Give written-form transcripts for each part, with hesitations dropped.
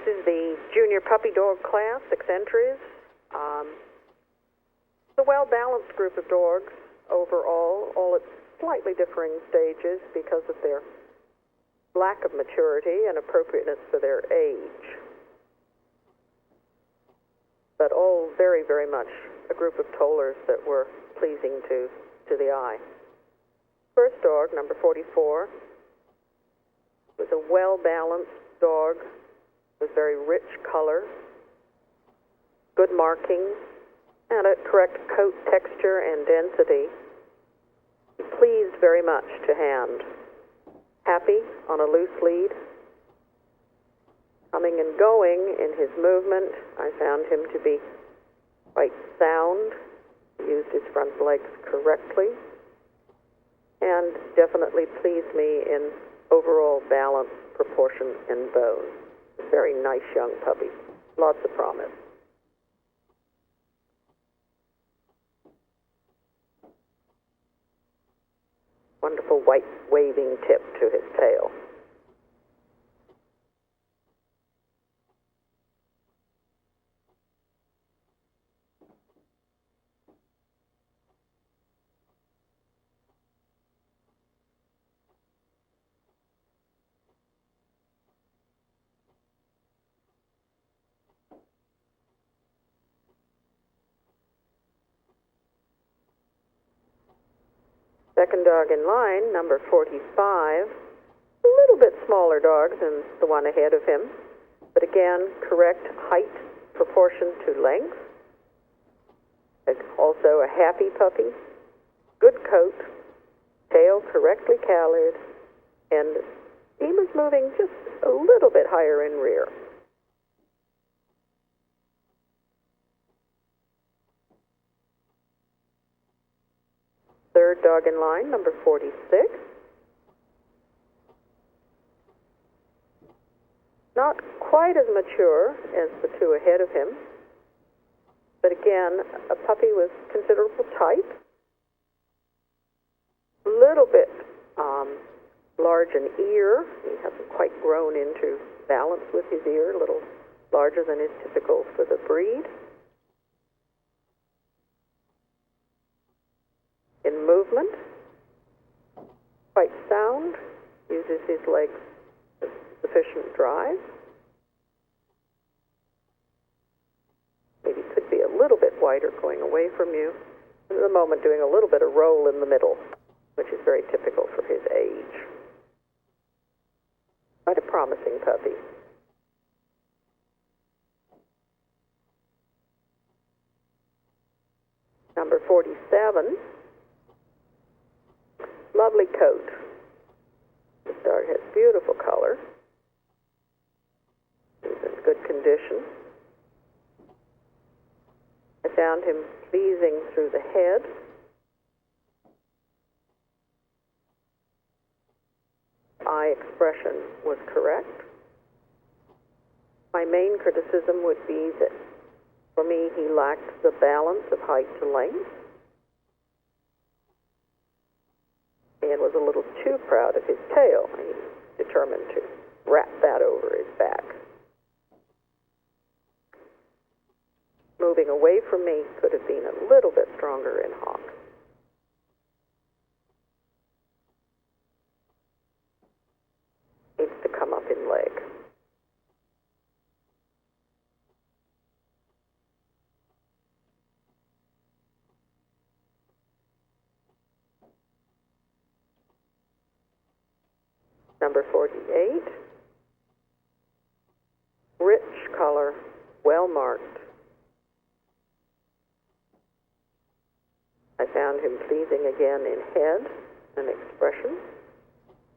is the junior puppy dog class, 6 entries. It's a well-balanced group of dogs overall, all at slightly differing stages because of their lack of maturity and appropriateness for their age. But all very, very much a group of tollers that were pleasing to the eye. First dog, number 44, was a well-balanced dog with very rich color, good markings, and a correct coat texture and density. Pleased very much to hand. Happy on a loose lead. Coming and going in his movement, I found him to be quite sound. He used his front legs correctly, and definitely pleased me in overall balance, proportion, and bone. A very nice young puppy. Lots of promise. Wonderful white waving tip to his tail. Second dog in line, number 45, a little bit smaller dog than the one ahead of him, but again, correct height, proportion to length. Also a happy puppy, good coat, tail correctly collared, and he was moving just a little bit higher in rear. Third dog in line, number 46. Not quite as mature as the two ahead of him, but again, a puppy with considerable type. A little bit large in ear. He hasn't quite grown into balance with his ear, a little larger than is typical for the breed. In movement, quite sound, uses his legs with sufficient drive. Maybe could be a little bit wider going away from you. At the moment doing a little bit of roll in the middle, which is very typical for his age. Quite a promising puppy. Number 47. Lovely coat. This dog has beautiful color. He's in good condition. I found him pleasing through the head. Eye expression was correct. My main criticism would be that for me he lacked the balance of height to length, and was a little too proud of his tail. He's determined to wrap that over his back. Moving away from me could have been a little bit stronger in hock. Needs to come up in leg. Number 48, rich color, well marked. I found him pleasing again in head and expression.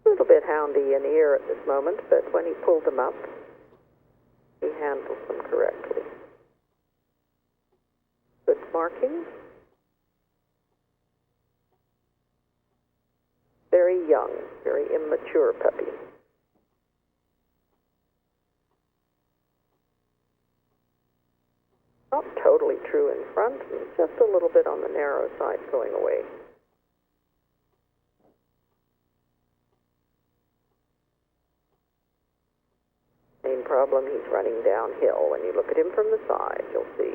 A little bit houndy in ear at this moment, but when he pulled them up, he handled them correctly. Good markings. Very young, very immature puppy. Not totally true in front, and just a little bit on the narrow side going away. Main problem, he's running downhill. When you look at him from the side, you'll see.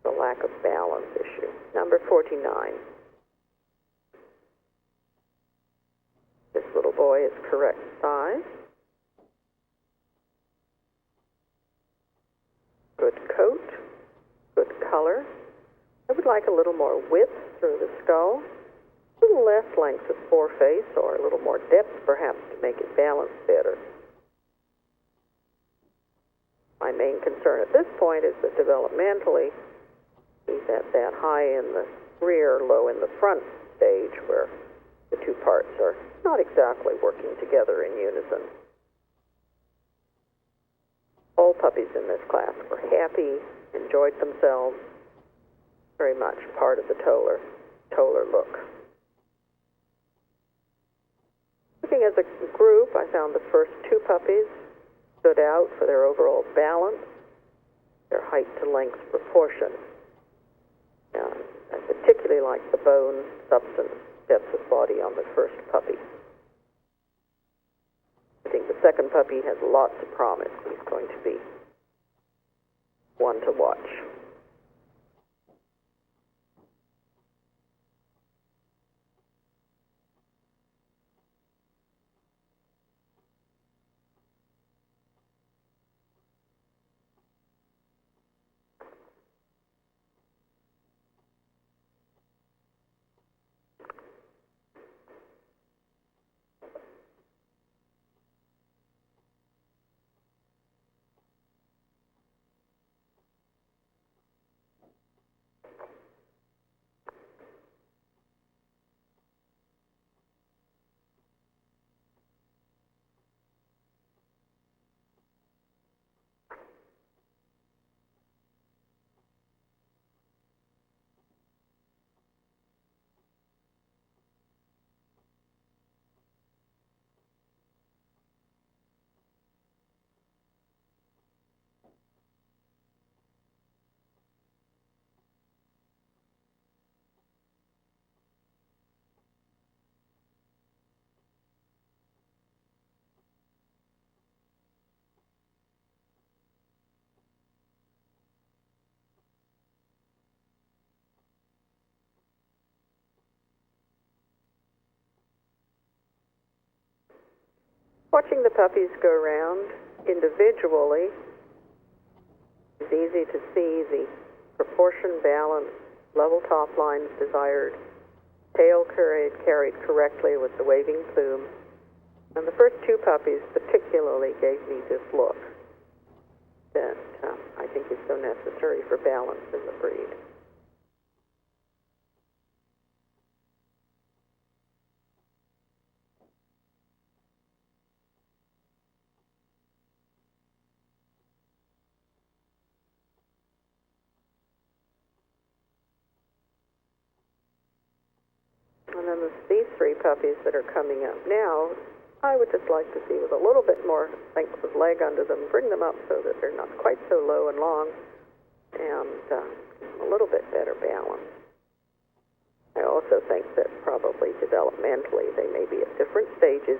The lack of balance issue. Number 49. This little boy is correct size. Good coat. Good color. I would like a little more width through the skull. A little less length of foreface, or a little more depth perhaps to make it balance better. My main concern at this point is that developmentally he's at that high in the rear, low in the front stage where the two parts are not exactly working together in unison. All puppies in this class were happy, enjoyed themselves, very much part of the Toller look. Looking as a group, I found the first two puppies stood out for their overall balance, their height to length proportion. I particularly like the bone, substance, depth of body on the first puppy. I think the second puppy has lots of promise. He's going to be one to watch. Watching the puppies go around individually, it's easy to see the proportion, balance, level top lines desired, tail carried correctly with the waving plume. And the first two puppies particularly gave me this look that I think is so necessary for balance in the breed. And then these three puppies that are coming up now, I would just like to see with a little bit more length of leg under them, bring them up so that they're not quite so low and long, and a little bit better balance. I also think that probably developmentally they may be at different stages.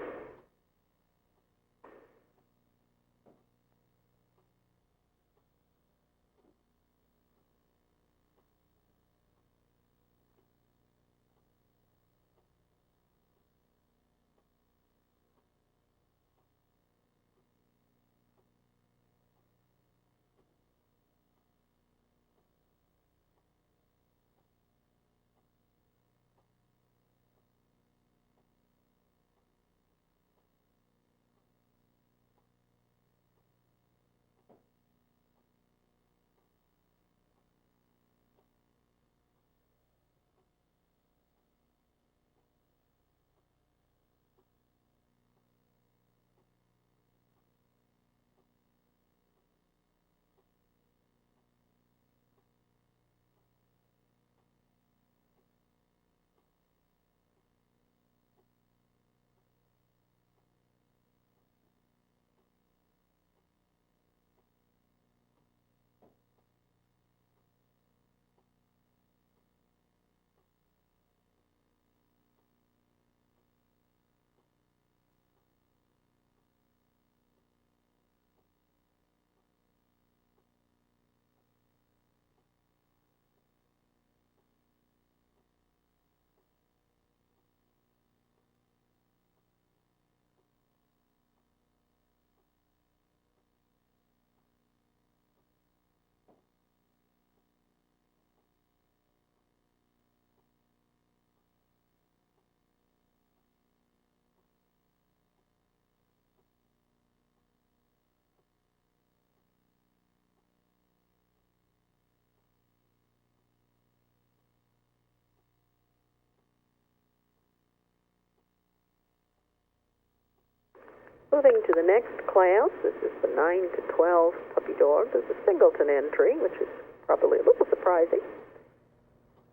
Moving to the next class, this is the 9 to 12 puppy dog. There's a singleton entry, which is probably a little surprising.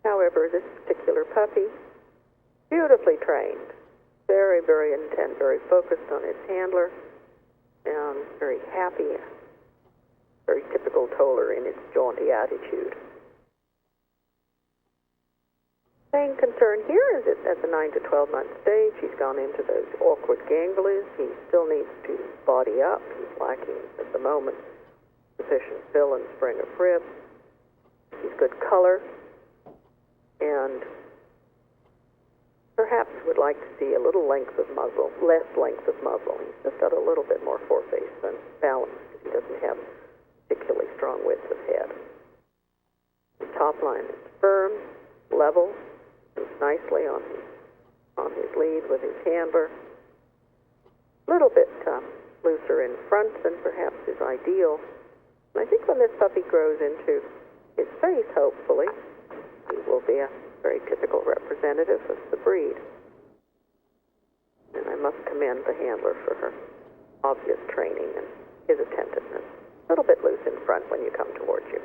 However, this particular puppy, beautifully trained, very, very intent, very focused on its handler, and very happy, very typical Toller in its jaunty attitude. Main concern here is that at the 9 to 12 month stage, he's gone into those awkward ganglions. He still needs to body up. He's lacking, at the moment, sufficient fill and spring of rib. He's good color, and perhaps would like to see a little length of muzzle, less length of muzzle. He's just got a little bit more foreface than balance. He doesn't have particularly strong width of head. The top line is firm, level, moves nicely on his lead with his handler. A little bit looser in front than perhaps is ideal. And I think when this puppy grows into his face, hopefully, he will be a very typical representative of the breed. And I must commend the handler for her obvious training and his attentiveness. A little bit loose in front when you come towards you.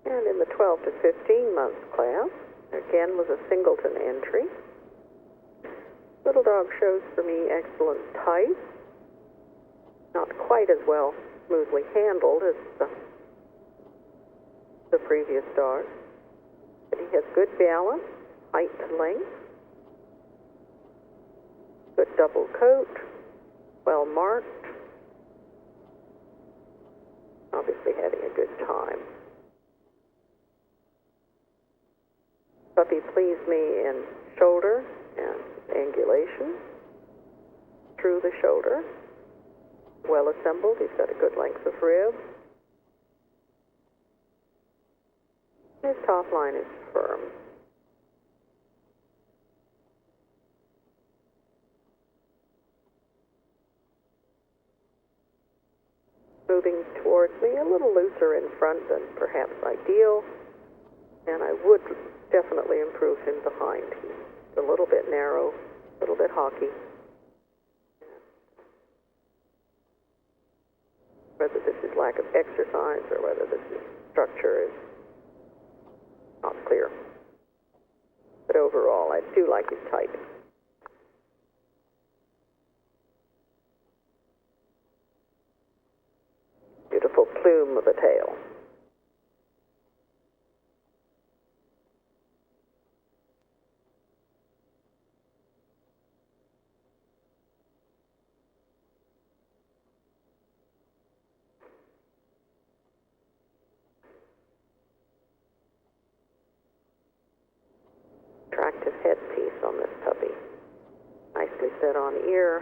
And in the 12 to 15 month class, again was a singleton entry. Little dog shows for me excellent type. Not quite as well smoothly handled as the previous dog, but he has good balance, height to length, good double coat, well marked, obviously having a good time. Puppy pleased me in shoulder and angulation, through the shoulder, well assembled. He's got a good length of rib. His top line is firm. Moving towards me, a little looser in front than perhaps ideal, and I would definitely improve him behind. He's a little bit narrow, a little bit hawky. Whether this is lack of exercise or whether this is structure is not clear. But overall, I do like his type. Beautiful plume of a tail. Attractive headpiece on this puppy. Nicely set on ear.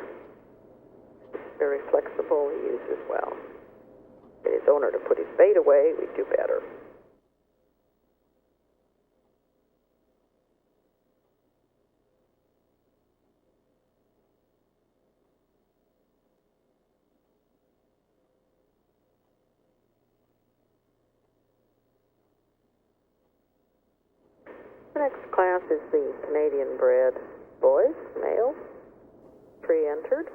Very flexible, he uses well. Get his owner to put his bait away, we'd do better. The next class is the Canadian bred boys, male, pre-entered.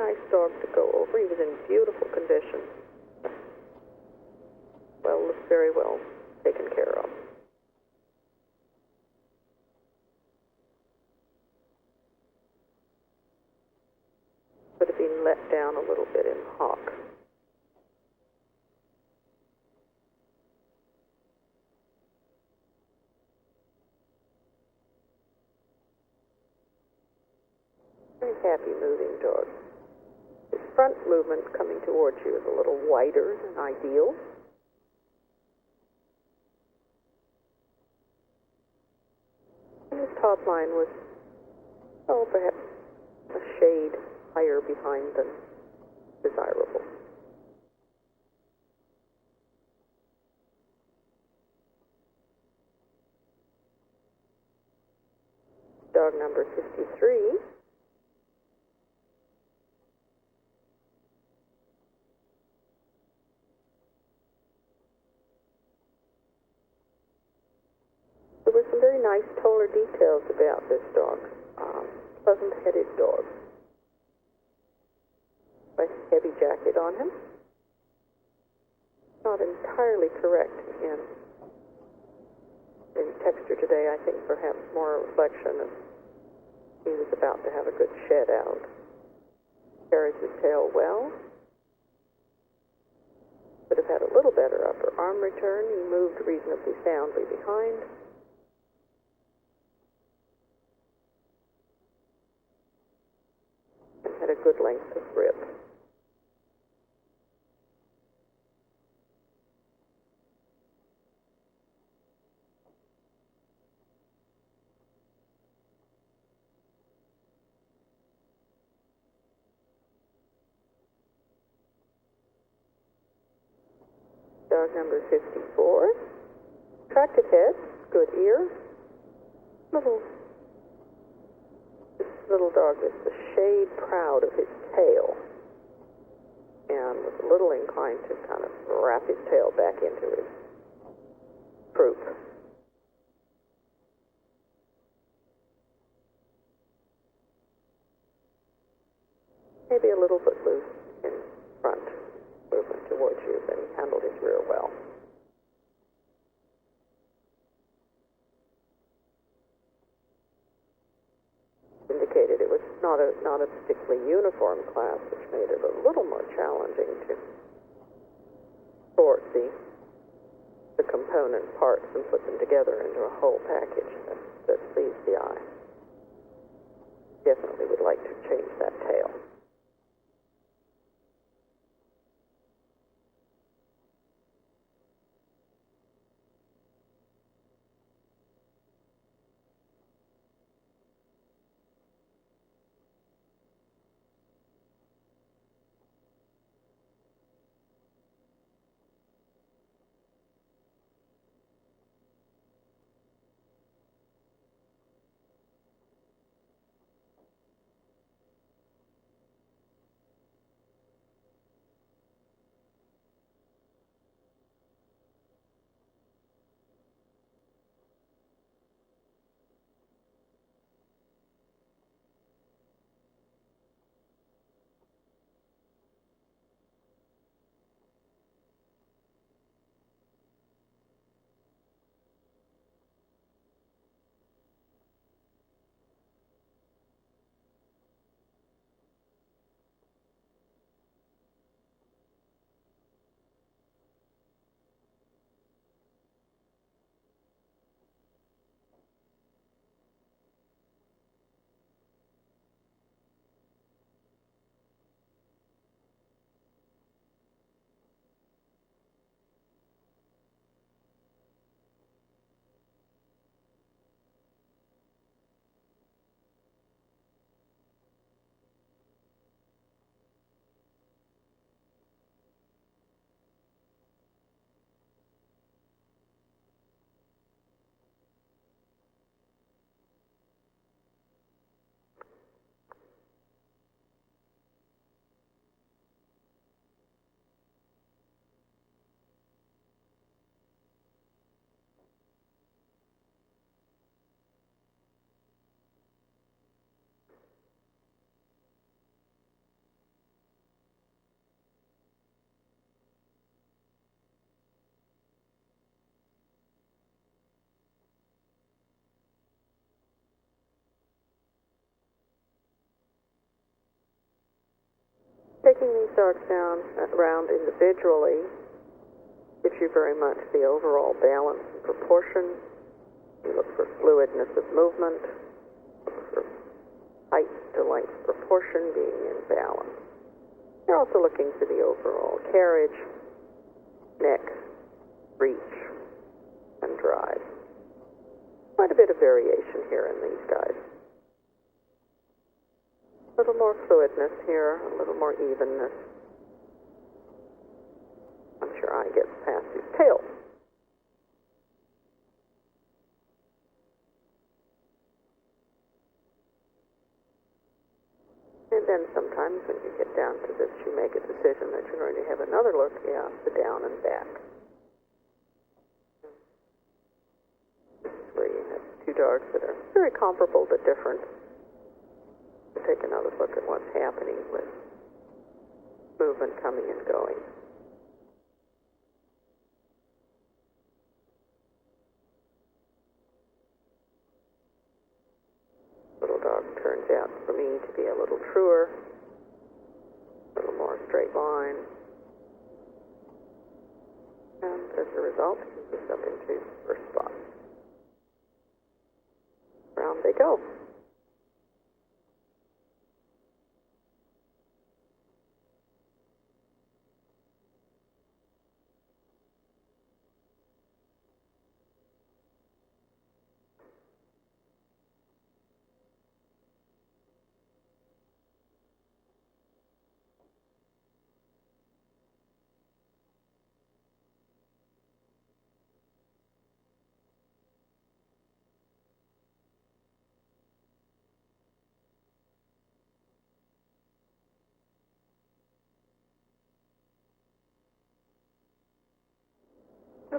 nice dog to go over. He was in beautiful condition. Very well taken care of. Could have been let down a little bit in hock. Very happy moving dog. His front movement coming towards you is a little wider than ideal. And his top line was, perhaps a shade higher behind than desirable. Dog number 53. There were some very nice Toller details about this dog. Pleasant-headed dog. Nice heavy jacket on him. Not entirely correct in texture today. I think perhaps more a reflection of he was about to have a good shed out. Carries his tail well. Could have had a little better upper arm return. He moved reasonably soundly behind. And had a good length of rib. Dog number 54. Attractive head, good ear. This little dog is a shade proud of his tail and was a little inclined to kind of wrap his tail back into his croup. Maybe a little bit loose in front. Movement towards you, but he handled his rear well. Indicated it was not a particularly uniform class, which made it a little more challenging to sort the component parts and put them together into a whole package that pleased the eye. Definitely would like to change that tail. Taking these dogs down around individually gives you very much the overall balance and proportion. You look for fluidness of movement, look for height to length proportion being in balance. You're also looking for the overall carriage, neck, reach, and drive. Quite a bit of variation here in these guys. A little more fluidness here, a little more evenness. Once your eye gets past his tail. And then sometimes when you get down to this, you make a decision that you're going to have another look at the down and back. This is where you have two dogs that are very comparable but different. We'll take another look at what's happening with movement coming and going. Little dog turns out for me to be a little truer, a little more straight line, and as a result, he moves up into first spot. Round they go.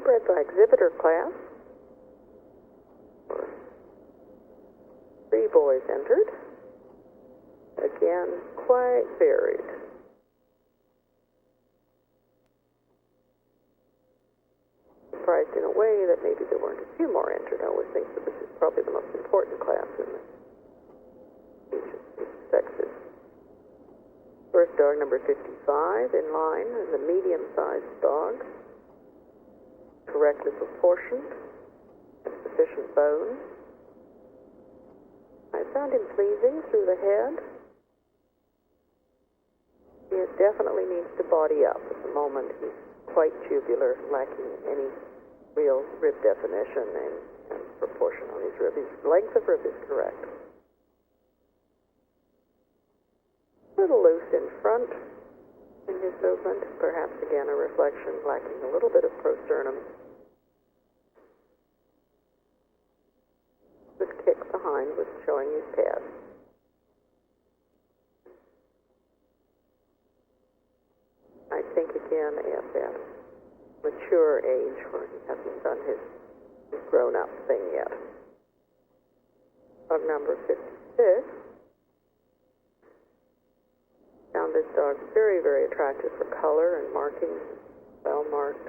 Bred by exhibitor class. 3 boys entered. Again, quite varied. Surprised in a way that maybe there weren't a few more entered. I always think that this is probably the most important class in each of these sexes. First dog, number 55, in line, is a medium-sized dog. Correctly proportioned, sufficient bone. I found him pleasing through the head. He definitely needs to body up. At the moment, he's quite tubular, lacking any real rib definition and proportion on his rib. His length of rib is correct. A little loose in front in his movement, perhaps again a reflection, lacking a little bit of prosternum. This kick behind was showing his pads. I think again at that mature age where he hasn't done his grown-up thing yet. Dog number 56. Found this dog very, very attractive for color and markings, well marked,